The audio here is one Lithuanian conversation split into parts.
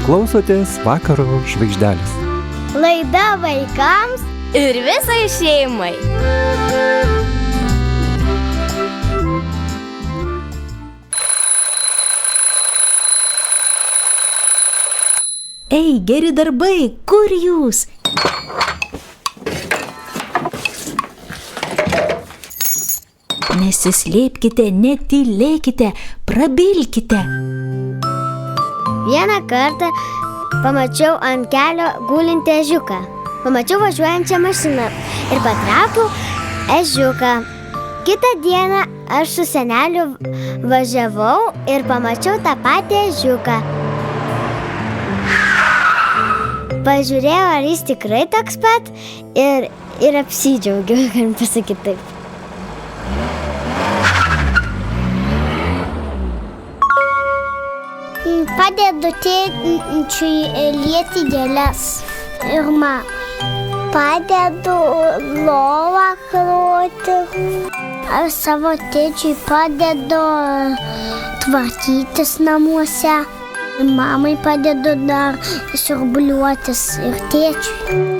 klausotės Vakaro žvaigždelės. Laida vaikams ir visai šeimai. Ei, geri darbai, kur jūs? Nesislėpkite, netylėkite, prabilkite. Vieną kartą pamačiau ant kelio gulintį ežiuką. Pamačiau važiuojančią mašiną ir patraukiau ežiuką. Kitą dieną aš su seneliu važiavau ir pamačiau tą patį ežiuką. Pažiūrėjau, ar jis tikrai toks pat ir apsidžiaugiau, galim pasakyti taip. Padedu tėčiui lieti gėles ir man. Padedu lovą kloti. Aš savo tėčiui padedu tvarkytis namuose. Mamai padedu dar siurbliuotis ir tėčiui.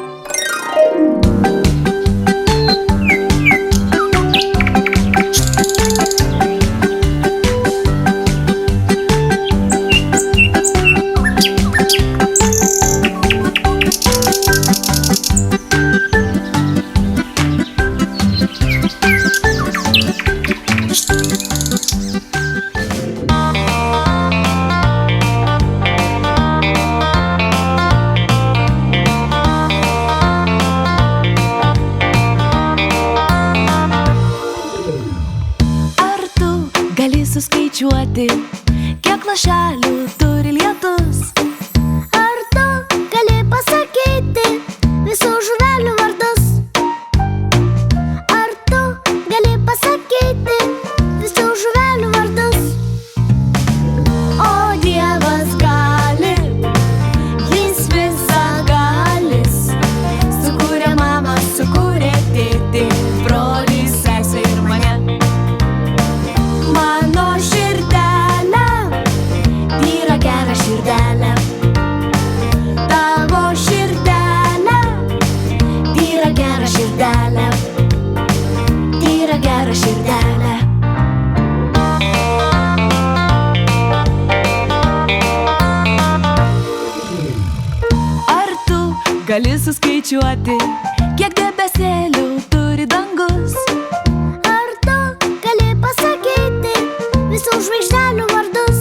Suskaičiuoti, kiek lašelių turi lietus. Ar tu gali pasakyti visų žuvelių vardus? Ar tu gali pasakyti visų žuvelių vardus? O Dievas gali, jis visagalis. Sukūrė mamą, sukūrė tėtį, brolį, sesę ir mane. Mano širdelė, tyra gera širdelė. Tavo širdelė, tyra gera širdelė. Tyra gera širdelė. Ar tu gali suskaičiuoti, kiek debesėlių turi dangus? Ar tu gali pasakyti visų žvaigždelių vardus?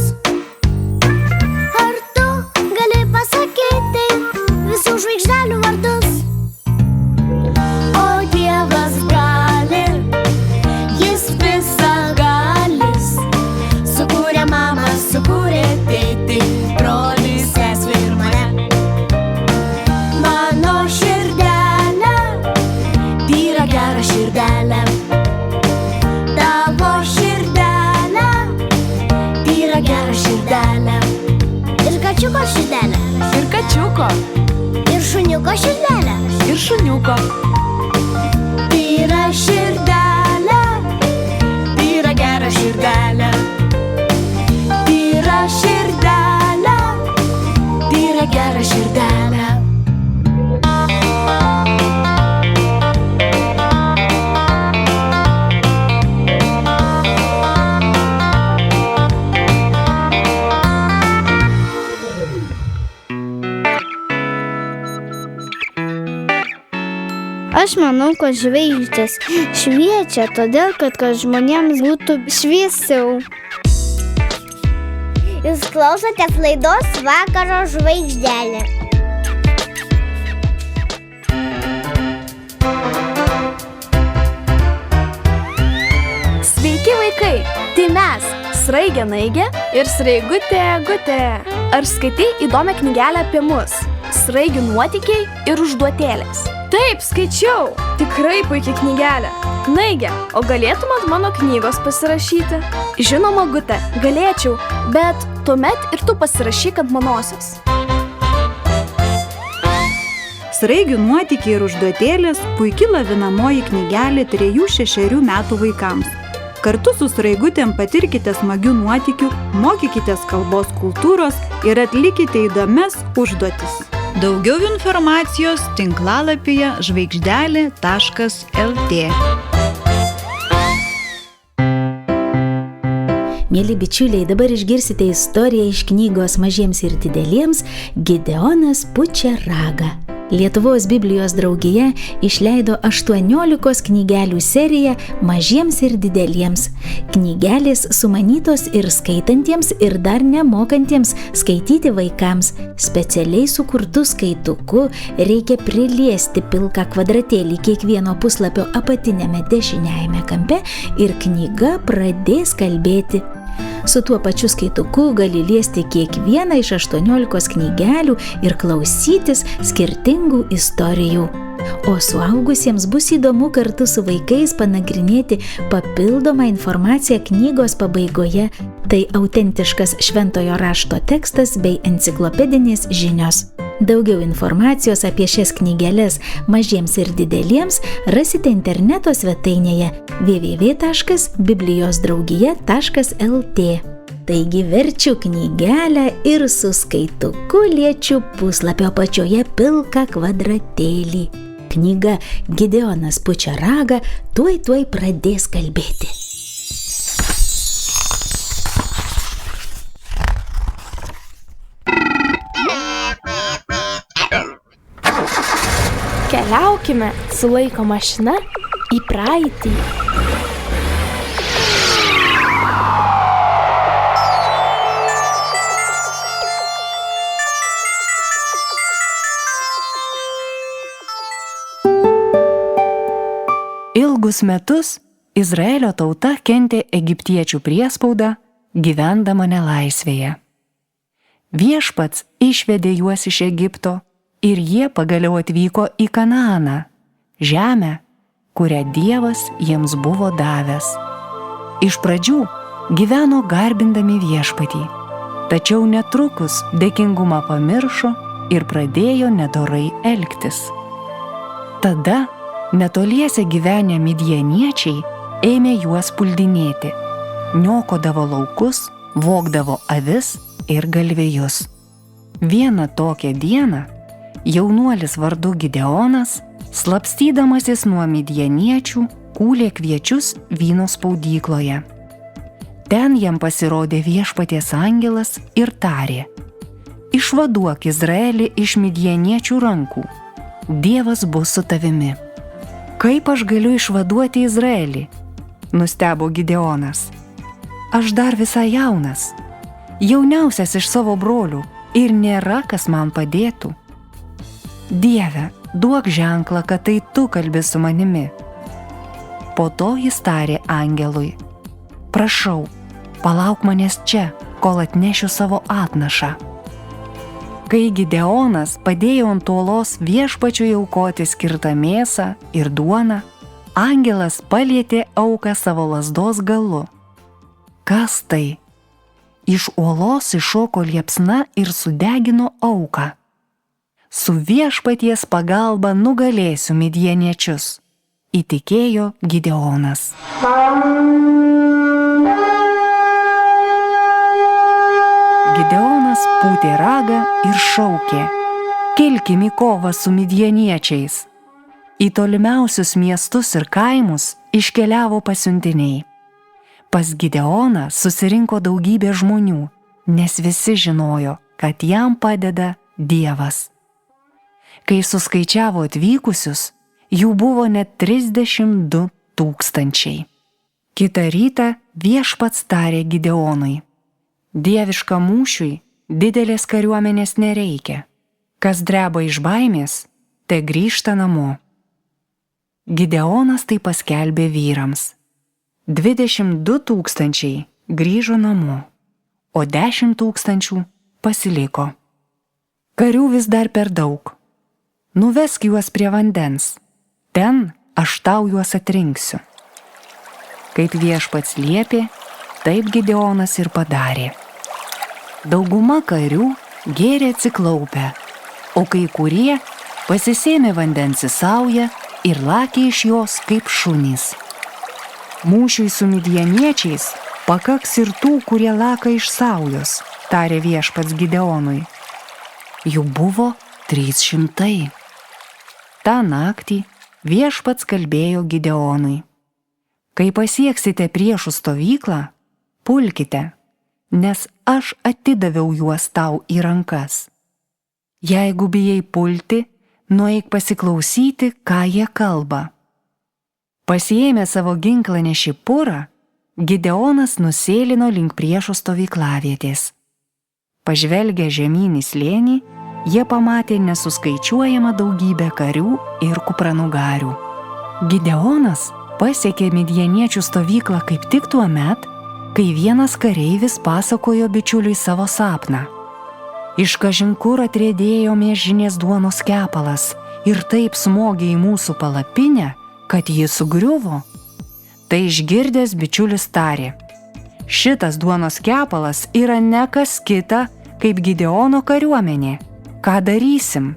Ar tu gali pasakyti visų žvaigždelių vardus? O Dievas gali, jis visagalis. Sukūrė mamą, sukūrė tėtį, brolį, sesę ir mane. Mano širdelė, tyra gera širdelė. Tavo širdelė, tyra gera širdelė. Ir kačiuko širdelė. Ir kačiuko. Ir šuniuko širdelė. Ir šuniuko. Tyra širdelė, tyra gera širdelė. Tyra širdelė, tyra gera širdelė. Aš manau, kad žvaigždės šviečia todėl, kad žmonėms būtų šviesiau. Jūs klausotės laidos Vakaro žvaigždelė. Sveiki vaikai, tai mes, Sraigė Naigė ir Sraigutė Gutė. Ar skaitai įdomią knygelę apie mus? Sraigių nuotykiai ir užduotėlės. Taip, skaičiau. Tikrai puikiai knygelė. Naigė, o galėtum ant mano knygos pasirašyti? Žinoma, Gutė, galėčiau, bet tuomet ir tu pasirašyk ant manosios. Sraigių nuotykiai ir užduotėlės puikiai lavinamoji knygelė 3-6 metų vaikams. Kartu su Sraigutėm patirkite smagių nuotykių, mokykitės kalbos kultūros ir atlikite įdomias užduotis. Daugiau informacijos tinklalapyje žvaigždelė.lt. Mėly bičiuliai, dabar išgirsite istoriją iš knygos Mažiems ir dideliems Gideonas pučia ragą. Lietuvos Biblijos draugija išleido 18 knygelių seriją Mažiems ir dideliems. Knygelės sumanytos ir skaitantiems, ir dar nemokantiems skaityti vaikams. Specialiai sukurtu skaituku reikia priliesti pilką kvadratėlį kiekvieno puslapio apatiniame dešiniajame kampe ir knyga pradės kalbėti. Su tuo pačiu skaituku gali liesti kiekvieną iš 18 knygelių ir klausytis skirtingų istorijų. O suaugusiems bus įdomu kartu su vaikais panagrinėti papildomą informaciją knygos pabaigoje. Tai autentiškas šventojo rašto tekstas bei enciklopedinės žinios. Daugiau informacijos apie šias knygeles Mažiems ir dideliems rasite interneto svetainėje www.biblijosdraugija.lt. Taigi verčiu knygelę ir su skaituku liečiu puslapio apačioje pilką kvadratėlį. Knyga Gideonas pučia ragą tuoj pradės kalbėti. Keliaukime su laiko mašina į praeitį. Ilgus metus Izraelio tauta kentė egiptiečių priespaudą, gyvendama nelaisvėje. Viešpats išvedė juos iš Egipto ir jie pagaliau atvyko į Kanaaną, žemę, kurią Dievas jiems buvo davęs. Iš pradžių gyveno garbindami Viešpatį, tačiau netrukus dėkingumą pamiršo ir pradėjo nedorai elgtis. Tada netoliese gyvenę midjaniečiai ėmė juos puldinėti, niokodavo laukus, vogdavo avis ir galvijus. Vieną tokią dieną jaunuolis vardu Gideonas, slapstydamasis nuo midjaniečių, kūlė kviečius vyno spaudykloje. Ten jam pasirodė Viešpaties angelas ir tarė: išvaduok Izraelį iš midjaniečių rankų, Dievas bus su tavimi. Kaip aš galiu išvaduoti Izraelį? Nustebo Gideonas. Aš dar visai jaunas, jauniausias iš savo brolių ir nėra kas man padėtų. Dieve, duok ženklą, kad tai tu kalbi su manimi. Po to jis tarė angelui: prašau, palauk manęs čia, kol atnešiu savo atnašą. Kai Gideonas padėjo ant uolos Viešpačiui aukoti skirtą mėsą ir duoną, angelas palietė auką savo lazdos galu. Kas tai? Iš uolos iššoko liepsna ir sudegino auką. Su Viešpaties pagalba nugalėsiu midjaniečius, įtikėjo Gideonas. Gideonas pūtė ragą ir šaukė: kilkim į kovą su midjaniečiais. Į tolimiausius miestus ir kaimus iškeliavo pasiuntiniai. Pas Gideoną susirinko daugybė žmonių, nes visi žinojo, kad jam padeda Dievas. Kai suskaičiavo atvykusius, jų buvo net 32 000. Kitą rytą Viešpats tarė Gideonui: dieviškam mūšiui didelės kariuomenės nereikia. Kas dreba iš baimės, te grįžta namo. Gideonas tai paskelbė vyrams. 22 000 grįžo namo, o 10 000 pasiliko. Karių vis dar per daug. Nuvesk juos prie vandens, ten aš tau juos atrinksiu. Kaip Viešpats liepė, taip Gideonas ir padarė. Dauguma karių gėrė atsiklaupę, o kai kurie pasisėmė vandens į saują ir lakė iš jos kaip šunys. Mūšiui su midjaniečiais pakaks ir tų, kurie laka iš saujos, tarė viešpats Gideonui. Jų buvo 300. Ta naktį viešpats kalbėjo Gideonui. Kai pasieksite priešų stovyklą, pulkite, nes aš atidaviau juos tau į rankas. Jeigu bijai pulti, nueik pasiklausyti, ką jie kalba. Pasiėmė savo ginklanešį Purą, Gideonas nusėlino link priešo stovyklavietės. Pažvelgę žemyn į slėnį, jie pamatė nesuskaičiuojamą daugybę karių ir kupranugarių. Gideonas pasiekė midjaniečių stovyklą kaip tik tuo met, kai vienas kareivis pasakojo bičiuliui savo sapną. Iš kažin kur atriedėjo miežinės duonos kepalas ir taip smogė į mūsų palapinę, kad ji sugriuvo. Tai išgirdęs bičiulis tarė: šitas duonos kepalas yra ne kas kita, kaip Gideono kariuomenė. Ką darysim?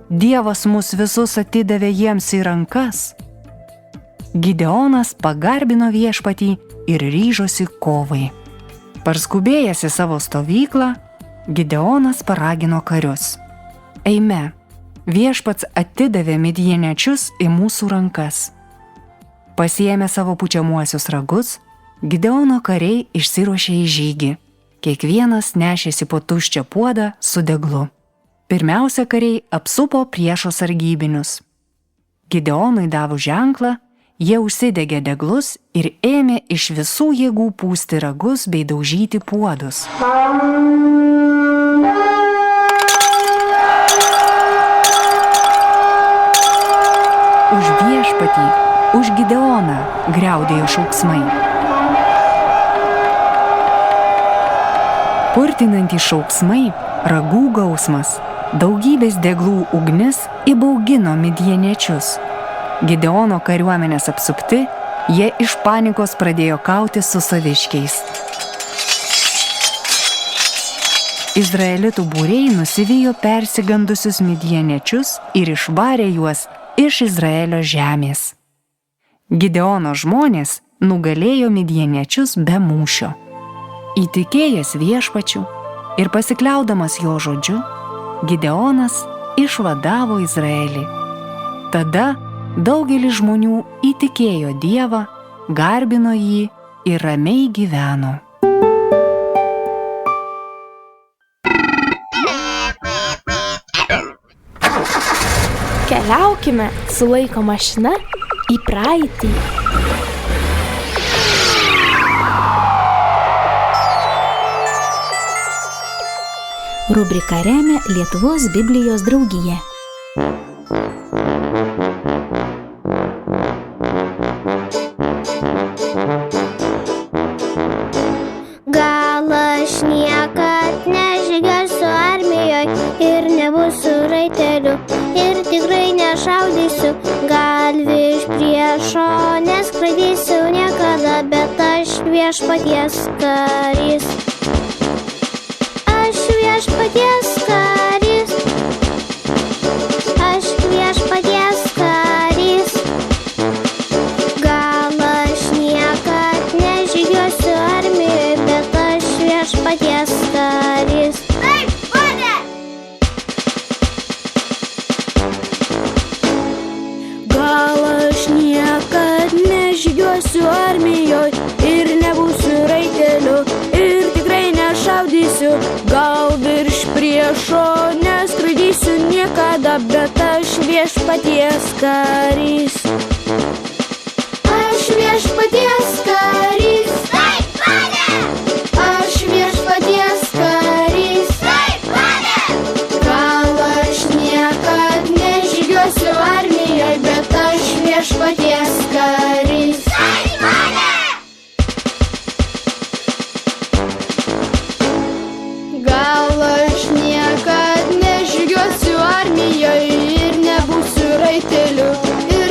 Dievas mus visus atidavė jiems į rankas. Gideonas pagarbino viešpatį ir ryžosi kovai. Parskubėjęs į savo stovyklą, Gideonas paragino karius: eime, viešpats atidavė midjaniečius į mūsų rankas. Pasiėmę savo pučiamuosius ragus, Gideono kariai išsiruošė į žygį. Kiekvienas nešėsi po tuščią puodą su deglu. Pirmiausia, kariai apsupo priešo sargybinius. Gideonui davus ženklą, jie užsidegė deglus ir ėmė iš visų jėgų pūsti ragus bei daužyti puodus. Už viešpatį, už Gideoną griaudėjo šauksmai. Purtinantys šauksmai, ragų gausmas, daugybės deglų ugnis įbaugino midjaniečius. Gideono kariuomenės apsupti, jie iš panikos pradėjo kautis su saviškiais. Izraelitų būriai nusivijo persigandusius midjaniečius ir išvarė juos iš Izraelio žemės. Gideono žmonės nugalėjo midjaniečius be mūšio. Įtikėjęs viešpačiu ir pasikliaudamas jo žodžiu, Gideonas išvadavo Izraelį. Tada daugelis žmonių įtikėjo Dievą, garbino jį ir ramiai gyveno. Keliaukime su laiko mašina į praeitį. Rubriką remia Lietuvos Biblijos draugija. Gal aš niekad nežygiuosiu armijoj ir nebūsiu raiteliu ir tikrai nešaudysiu, gal virš priešo neskraidysiu niekada, bet aš viešpaties karys. Aš viešpaties karys. Aš viešpaties karys. Gal aš niekad nežygiuosiu armijoj, bet aš viešpaties karys. Taip, pane! Gal aš niekad nežygiuosiu armijoj ir nebūsiu raiteliu ir tikrai nešaudysiu, gal virš priešo neskraidysiu niekada, bet aš viešpaties karys. Aš viešpaties karys. Taip, pane! Aš viešpaties karys. Taip, pane! Gal aš niekad nežygiuosiu armijoj, bet aš viešpaties karys. Taip, pane! Gal aš niekad nežygiuosiu armijoj ir nebūsiu raiteliu ir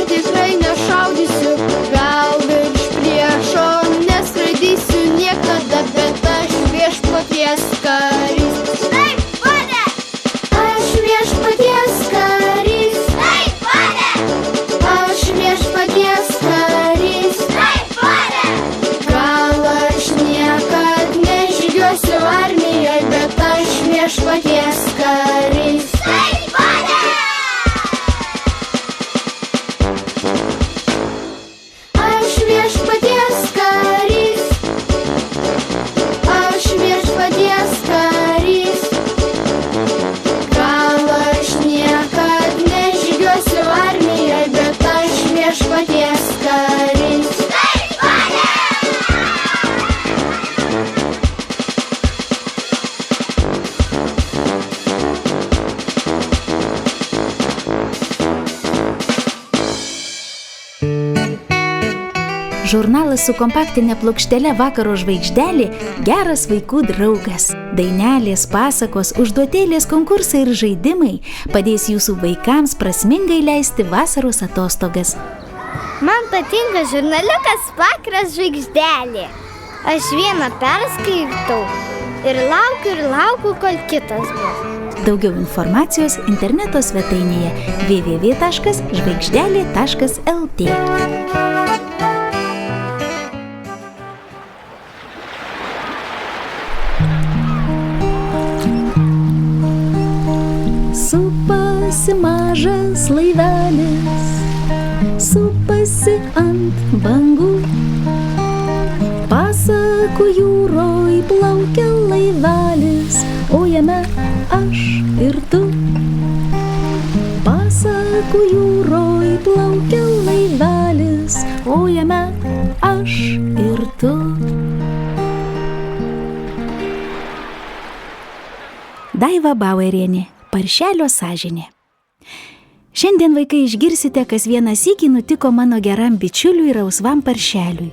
Žurnalas su kompaktinė plokštele Vakaro žvaigždelė geras vaikų draugas. Dainelės, pasakos, užduotėlės, konkursai ir žaidimai padės jūsų vaikams prasmingai leisti vasaros atostogas. Man patinka žurnaliukas Vakaro žvaigždelė. Aš vieną perskaitau ir laukiu, kol kitas bus. Daugiau informacijos interneto svetainėje www.žvaigždelė.lt. Supasi mažas laivelis, supasi ant bangų. Pasakų jūroj plaukia laivelis, o jame aš ir tu. Pasakų jūroj plaukia laivelis, o jame aš ir tu. Daiva Bauerienė, Paršelio sąžinė. Šiandien, vaikai, išgirsite, kas vieną sykį nutiko mano geram bičiuliui rausvam paršeliui.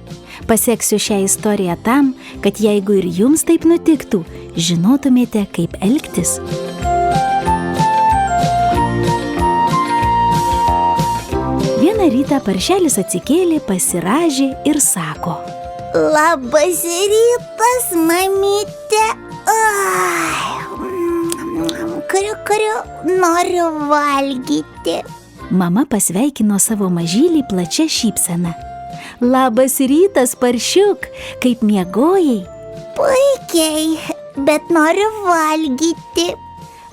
Paseksiu šią istoriją tam, kad jeigu ir jums taip nutiktų, žinotumėte, kaip elgtis. Vieną rytą paršelis atsikėlė, pasirąžė ir sako: Labas rytas, mamyte. Kariu, noriu valgyti. Mama pasveikino savo mažylį plačia šypsena. Labas rytas, paršiuk, kaip miegojai? Puikiai, bet noriu valgyti.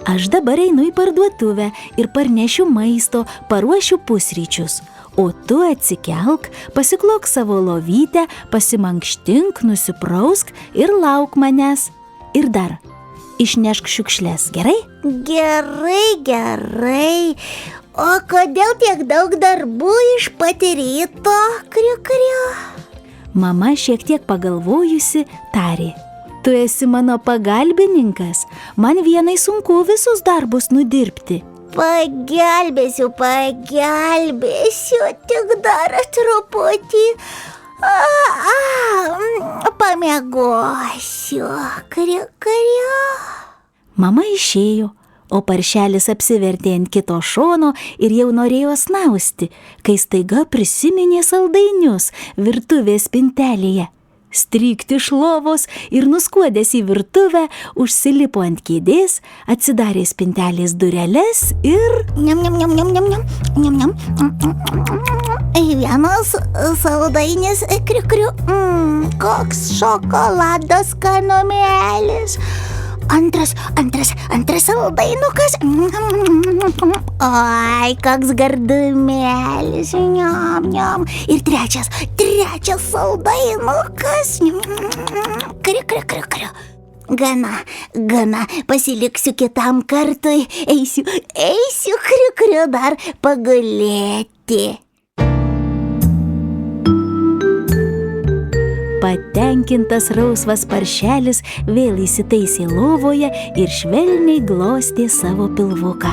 Aš dabar einu į parduotuvę ir parnešiu maisto, paruošiu pusryčius. O tu atsikelk, pasiklok savo lovytę, pasimankštink, nusiprausk ir lauk manęs. Ir dar, išnešk šiukšles, gerai? Gerai. O kodėl tiek daug darbų iš pat ryto? Kriu. Mama šiek tiek pagalvojusi tarė: Tu esi mano pagalbininkas, man vienai sunku visus darbus nudirbti. Pagelbėsiu, tik dar truputį. Pamiegosiu. Kriu. Mama išėjo, o paršelis apsivertė ant kito šono ir jau norėjo snausti, kai staiga prisiminė saldainius virtuvės spintelėje. Strykti iš lovos ir nuskuodęs į virtuvę, užsilipo ant kėdės, atsidarė spintelės dureles ir... Niam. Vienas saldainis, kriu. Koks šokolado skanumėlis. Antras saldainukas. Oi, koks gardumėlis. Niam. Ir trečias saldainukas. Kriu. Gana, pasiliksiu kitam kartui. Eisiu, kriu, dar pagulėti. Patenkintas rausvas paršelis vėl įsitaisė lovoje ir švelniai glostė savo pilvuką.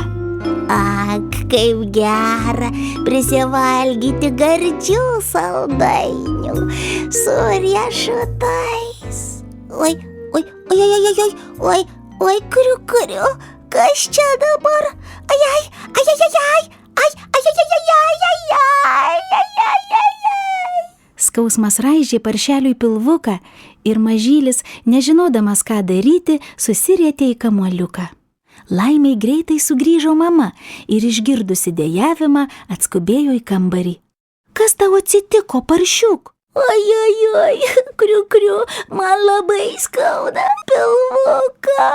Ak, kaip gera prisivalgyti gardžių saldainių su riešutais. Oi, kriu, kas čia dabar? Ai. Skausmas raižė paršeliui pilvuką ir mažylis, nežinodamas ką daryti, susirietė į kamuoliuką. Laimiai greitai sugrįžo mama ir išgirdusi dejavimą atskubėjo į kambarį. Kas tau atsitiko, paršiuk? Oi, kriu, man labai skauda pilvuką.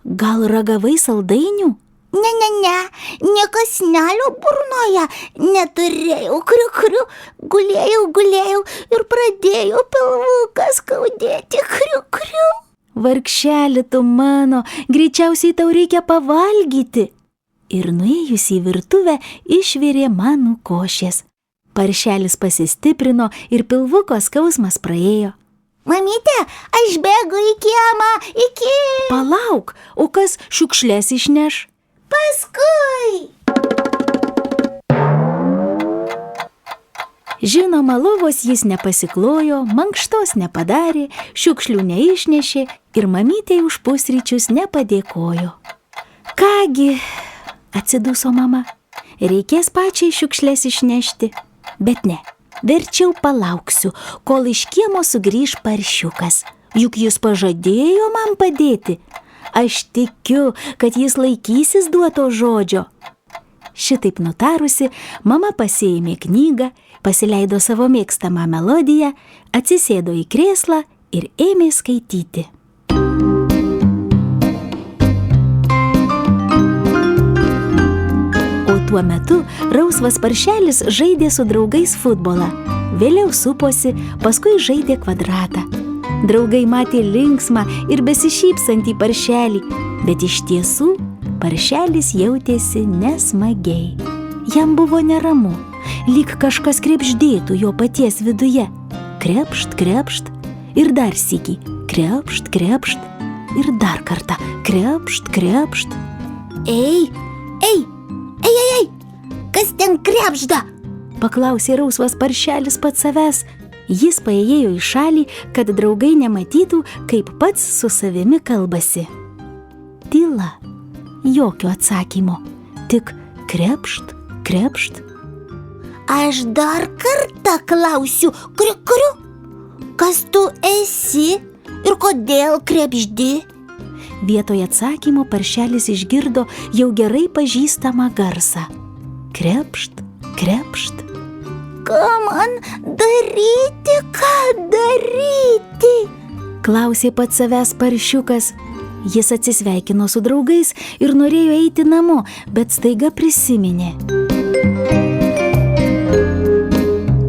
Gal ragavai saldainių? Ne, kąsnelio burnoje neturėjau, kriu, gulėjau ir pradėjo pilvuką skaudėti, kriu. Vargšeli tu mano, greičiausiai tau reikia pavalgyti. Ir nuėjus į virtuvę išvirė manų košės. Paršelis pasistiprino ir pilvuko skausmas praėjo. Mamyte, aš bėgu į kiemą, Palauk, o kas šiukšles išneš? Paskui. Žinoma, lovos jis nepasiklojo, mankštos nepadarė, šiukšlių neišnešė ir mamytei už pusryčius nepadėkojo. Kągi, atsiduso mama, reikės pačiai šiukšlės išnešti, bet ne, verčiau palauksiu, kol iš kiemo sugrįž paršiukas, juk jis pažadėjo man padėti. Aš tikiu, kad jis laikysis duoto žodžio. Šitaip nutarusi, mama pasiėmė knygą, pasileido savo mėgstamą melodiją, atsisėdo į krėslą ir ėmė skaityti. O tuo metu rausvas paršelis žaidė su draugais futbolą, vėliau suposi, paskui žaidė kvadratą. Draugai matė linksmą ir besišypsantį paršelį, bet iš tiesų paršelis jautėsi nesmagiai. Jam buvo neramu, lyg kažkas krebždėtų jo paties viduje. Krebžt, krebžt ir dar sykį. Krebžt, krebžt ir dar kartą. Krebžt, krebžt. Ei, kas ten krebžda? Paklausė rausvas paršelis pats savęs. Jis paėjo į šalį, kad draugai nematytų, kaip pats su savimi kalbasi. Tyla. Jokio atsakymo. Tik krebžt, krebžt. Aš dar kartą klausiu, kriu, kas tu esi ir kodėl krebždi? Vietoje atsakymo paršelis išgirdo jau gerai pažįstamą garsą. Krebžt, krebžt. Ką man daryti, ką daryti? Klausė pats savęs paršiukas. Jis atsisveikino su draugais ir norėjo eiti namo, bet staiga prisiminė.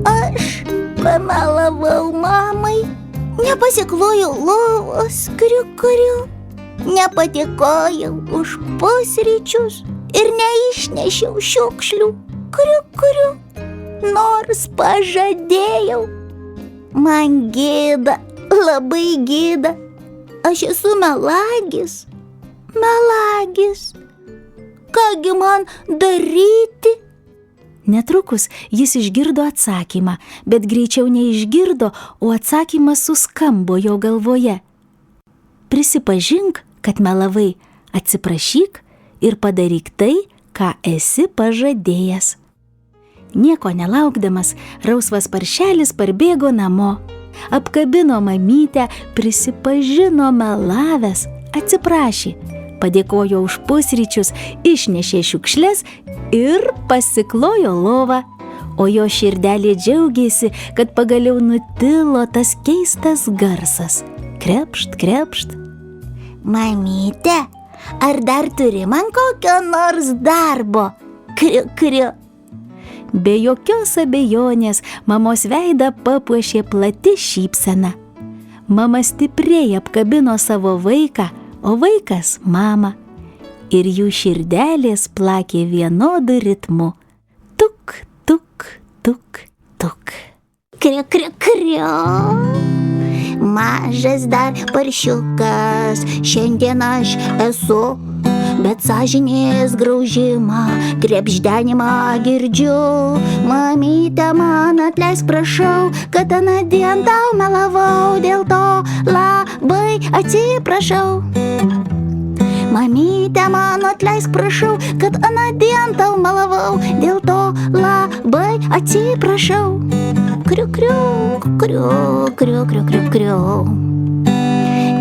Aš pamelavau mamai, nepasiklojau lovos, kriu, nepadėkojau už pusryčius ir neišnešiau šiukšlių, kriu, nors pažadėjau. Man gėda, labai gėda. Aš esu melagis. Kągi man daryti? Netrukus jis išgirdo atsakymą, bet greičiau neišgirdo, o atsakymas suskambo jo galvoje. Prisipažink, kad melavai, atsiprašyk ir padaryk tai, ką esi pažadėjęs. Nieko nelaukdamas, rausvas paršelis parbėgo namo. Apkabino mamytę, prisipažino melavęs, atsiprašė, padėkojo už pusryčius, išnešė šiukšles ir pasiklojo lovą. O jo širdelė džiaugėsi, kad pagaliau nutilo tas keistas garsas. Krebžt, krebžt. Mamyte, ar dar turi man kokio nors darbo? Kriu. Be jokios abejonės mamos veidą papuošė plati šypsena. Mama stipriai apkabino savo vaiką, o vaikas mamą. Ir jų širdelės plakė vienodu ritmu. Tuk, tuk, tuk, tuk. Kriu. Mažas dar paršiukas, šiandien aš esu, bet sąžinės graužimą, krebždenimą girdžiu. Mamyte, man atleisk, prašau, kad anądien tau melavau, dėl to labai atsiprašau. Mamyte, man atleisk, prašau, kad anądien tau melavau, dėl to labai atsiprašau. Kriu.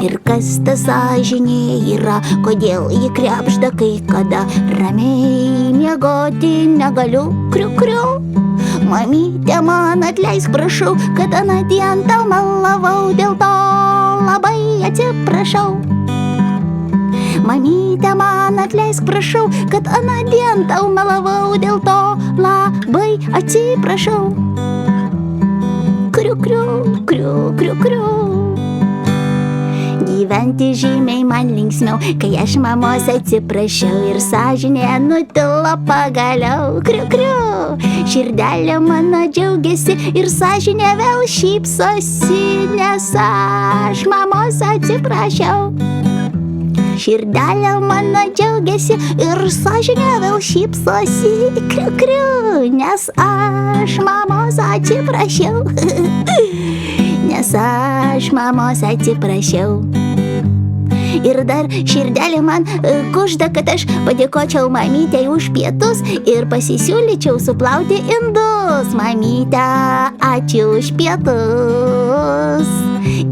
Ir kas ta sąžinė yra, kodėl ji krebžda, kai kada ramiai miegoti negaliu. Kriu. Mamyte, man atleisk, prašau, kad anądien tau melavau, dėl to labai atsiprašau. Mamyte, man atleisk, prašau, kad anądien tau melavau, dėl to labai atsiprašau. Kriu. Gyventi žymiai man linksmiau, kai aš mamos atsiprašiau ir sąžinė nutilo pagaliau. Kriu. Širdelė mano džiaugiasi ir sąžinė vėl šypsosi, nes aš mamos atsiprašiau. Širdelė mano džiaugiasi ir sąžinė vėl šypsosi. Kriu, kriu, nes aš mamos atsiprašiau. Nes aš mamos atsiprašiau. Ir dar širdelė man kužda, kad aš padėkočiau mamytei už pietus ir pasisiūlyčiau suplauti indus. Mamyte, ačiū už pietus.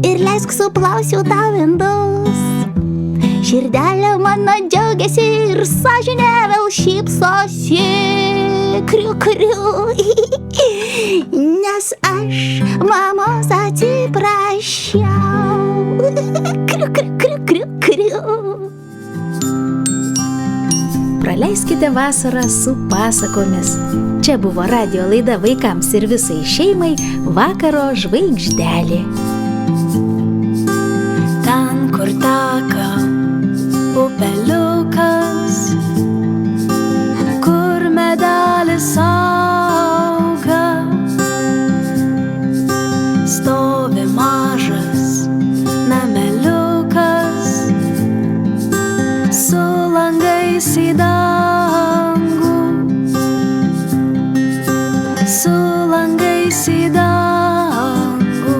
Ir leisk suplausiu tau indus. Širdelė mano džiaugiasi ir sąžinė vėl šypsosi. Kriu, kriu. Nes aš mamos atsiprašiau. Kriu, kriu, kriu, kriu, kriu. Praleiskite vasarą su pasakomis. Čia buvo radijo laida vaikams ir visai šeimai Vakaro žvaigždelė. Ten, kur teka upeliukas, kur medelis auga, stovi mažas nameliukas su langais į dangų, su langais į dangų.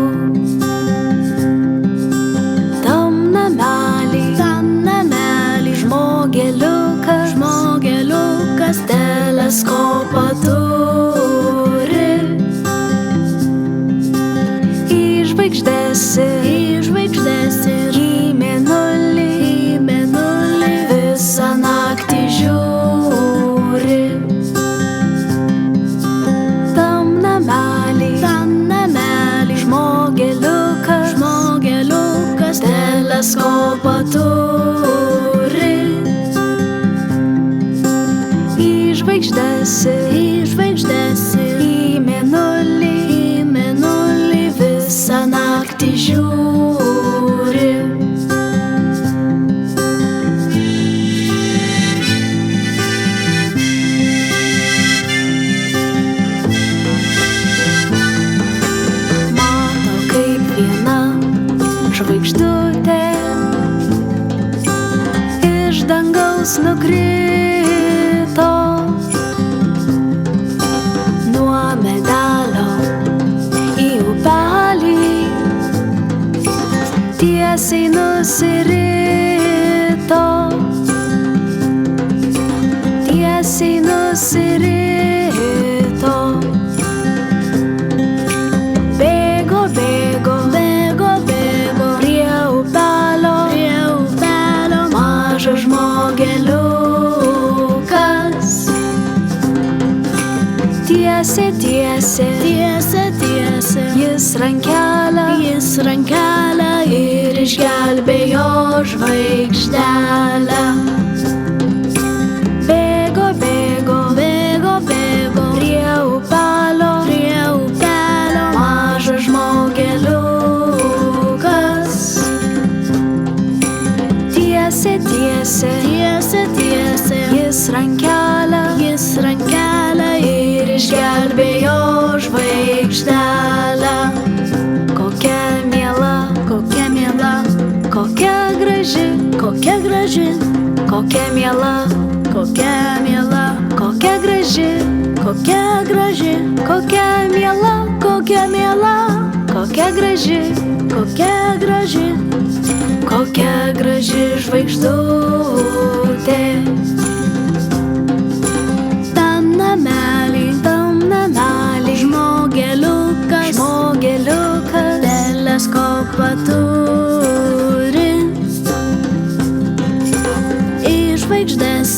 Tam namelį žmogeliukas teleskopą turi. Į žvaigždės ir į mėnulį visą naktį žiūri. Tam namelį žmogeliukas teleskopą turi. Į žvaigždės ir į mėnulį visą naktį žiūri. Mato, kaip viena žvaigždutė iš dangaus nukrito. Nuo medelio į upelį tiesiai nusirito. Bėgo prie upelio mažas žmogeliukas. Tiesė jis rankelę ir išgelbėjo žvaigždelę. Bėgo prie upelio mažas žmogeliukas. Tiesė jis rankelę ir išgelbėjo žvaigždelę. Kokia miela, kokia graži, kokia miela, kokia graži, kokia miela, kokia graži žvaigždutė. Tam namelį žmogeliukas teleskopą turi. Į žvaigždės